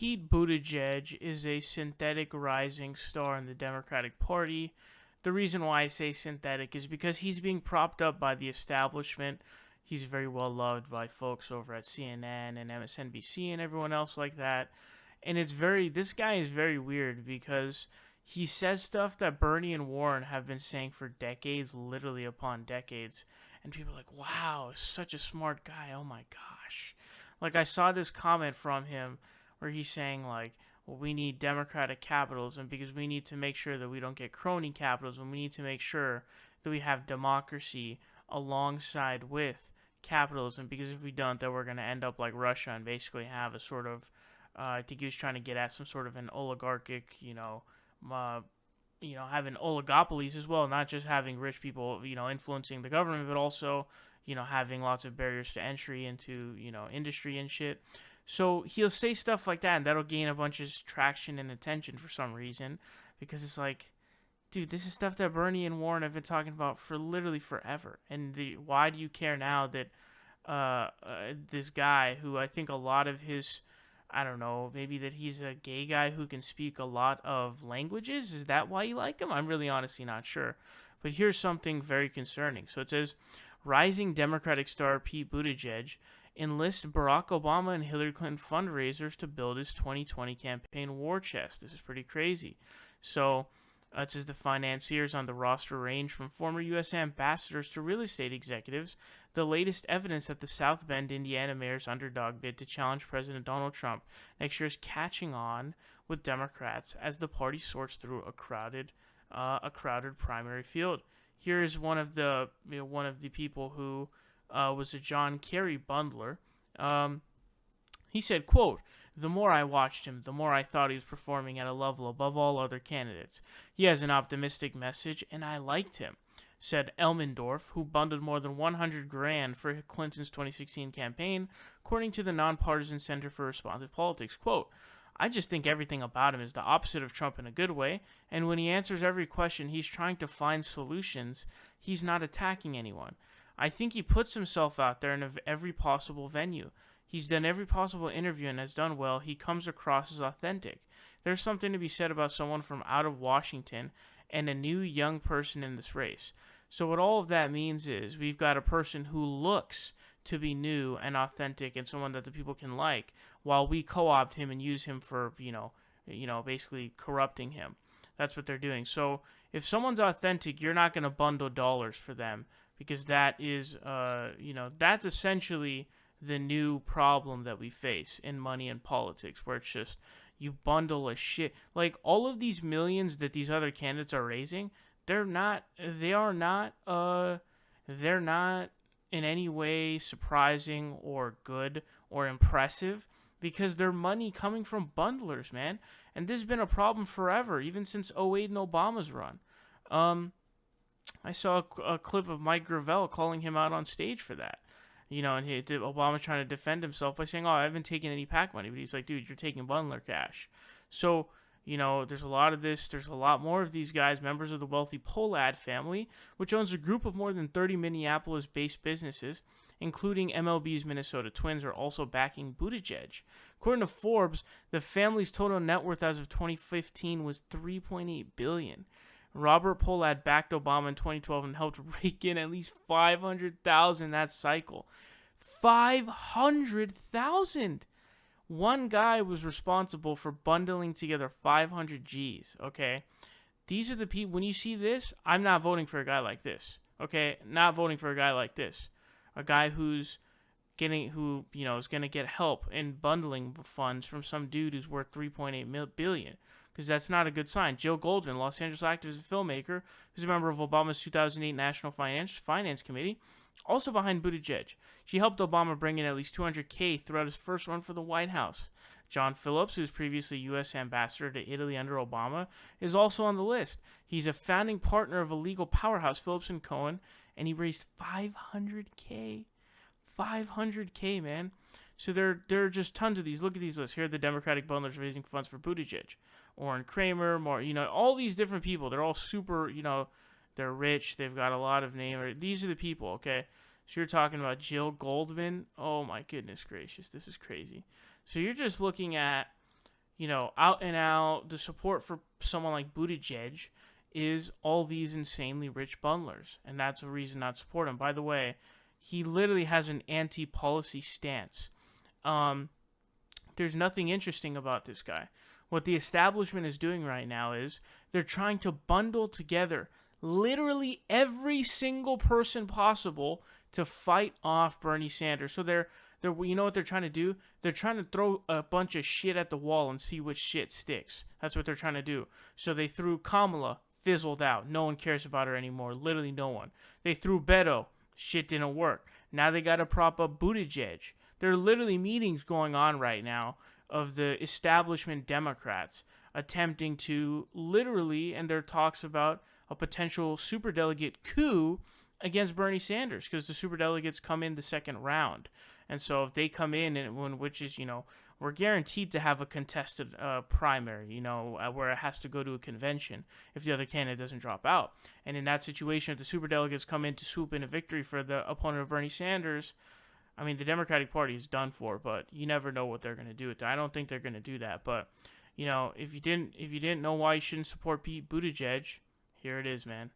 Pete Buttigieg is a synthetic rising star in the Democratic Party. The reason why I say synthetic is because he's being propped up by the establishment. He's very well loved by folks over at CNN and MSNBC and everyone else like that. And this guy is very weird because he says stuff that Bernie and Warren have been saying for decades, literally upon decades. And people are like, wow, such a smart guy. Oh my gosh. Like, I saw this comment from him where he's saying, like, well, we need democratic capitalism because we need to make sure that we don't get crony capitalism. We need to make sure that we have democracy alongside with capitalism, because if we don't, then we're going to end up like Russia and basically have a sort of, I think he was trying to get at some sort of an oligarchic, having oligopolies as well, not just having rich people, influencing the government, but also, having lots of barriers to entry into, industry and shit. So he'll say stuff like that, and that'll gain a bunch of traction and attention for some reason, because it's like, dude, this is stuff that Bernie and Warren have been talking about for literally forever. And why do you care now that this guy, who I think a lot of his, I don't know, maybe that he's a gay guy who can speak a lot of languages? Is that why you like him? I'm really honestly not sure. But here's something very concerning. So it says, rising Democratic star Pete Buttigieg enlist Barack Obama and Hillary Clinton fundraisers to build his 2020 campaign war chest. This is pretty crazy. So it says the financiers on the roster range from former U.S. ambassadors to real estate executives. The latest evidence that the South Bend, Indiana mayor's underdog bid to challenge President Donald Trump next year is catching on with Democrats as the party sorts through a crowded primary field. Here is one of the people who was a John Kerry bundler. He said, quote, "The more I watched him, the more I thought he was performing at a level above all other candidates. He has an optimistic message, and I liked him," said Elmendorf, who bundled more than 100 grand for Clinton's 2016 campaign, according to the Nonpartisan Center for Responsive Politics. Quote, "I just think everything about him is the opposite of Trump in a good way, and when he answers every question, he's trying to find solutions. He's not attacking anyone. I think he puts himself out there in every possible venue. He's done every possible interview and has done well. He comes across as authentic. There's something to be said about someone from out of Washington and a new young person in this race." So what all of that means is we've got a person who looks to be new and authentic and someone that the people can like, while we co-opt him and use him for, basically corrupting him. That's what they're doing. So if someone's authentic, you're not going to bundle dollars for them, because that is, that's essentially the new problem that we face in money and politics, where it's just you bundle a shit. Like, all of these millions that these other candidates are raising, they're not in any way surprising or good or impressive, because they're money coming from bundlers, man. And this has been a problem forever, even since '08 and Obama's run. I saw a clip of Mike Gravel calling him out on stage for that. And Obama trying to defend himself by saying, "Oh, I haven't taken any PAC money." But he's like, "Dude, you're taking bundler cash." So, there's a lot of this. There's a lot more of these guys, members of the wealthy Pollad family, which owns a group of more than 30 Minneapolis-based businesses, including MLB's Minnesota Twins, are also backing Buttigieg. According to Forbes, the family's total net worth as of 2015 was $3.8 billion. Robert Pollad backed Obama in 2012 and helped rake in at least $500,000 that cycle. $500,000! One guy was responsible for bundling together 500 G's, okay? These are the people, when you see this, I'm not voting for a guy like this, okay? Not voting for a guy like this. A guy is going to get help in bundling funds from some dude who's worth $3.8 billion. Because that's not a good sign. Jill Goldman, Los Angeles activist and filmmaker, who's a member of Obama's 2008 National Finance Committee, also behind Buttigieg. She helped Obama bring in at least $200K throughout his first run for the White House. John Phillips, who was previously U.S. ambassador to Italy under Obama, is also on the list. He's a founding partner of a legal powerhouse, Phillips & Cohen, and he raised $500K. $500K, man. So there are just tons of these. Look at these lists. Here are the Democratic bundlers raising funds for Buttigieg. Orrin Kramer, all these different people. They're all super, they're rich. They've got a lot of name. These are the people, okay? So you're talking about Jill Goldman. Oh, my goodness gracious. This is crazy. So you're just looking at out and out, the support for someone like Buttigieg is all these insanely rich bundlers, and that's a reason not to support him. By the way, he literally has an anti-policy stance. There's nothing interesting about this guy. What the establishment is doing right now is they're trying to bundle together literally every single person possible to fight off Bernie Sanders. So they're you know what they're trying to do? They're trying to throw a bunch of shit at the wall and see which shit sticks. That's what they're trying to do. So they threw Kamala, fizzled out. No one cares about her anymore. Literally no one. They threw Beto. Shit didn't work. Now they got to prop up Buttigieg. There are literally meetings going on right now of the establishment Democrats attempting to literally, and there are talks about a potential superdelegate coup against Bernie Sanders, because the superdelegates come in the second round. And so if they come in, which is, we're guaranteed to have a contested primary, where it has to go to a convention if the other candidate doesn't drop out. And in that situation, if the superdelegates come in to swoop in a victory for the opponent of Bernie Sanders, I mean, the Democratic Party is done for, but you never know what they're going to do with that. I don't think they're going to do that. But, if you didn't know why you shouldn't support Pete Buttigieg, here it is, man.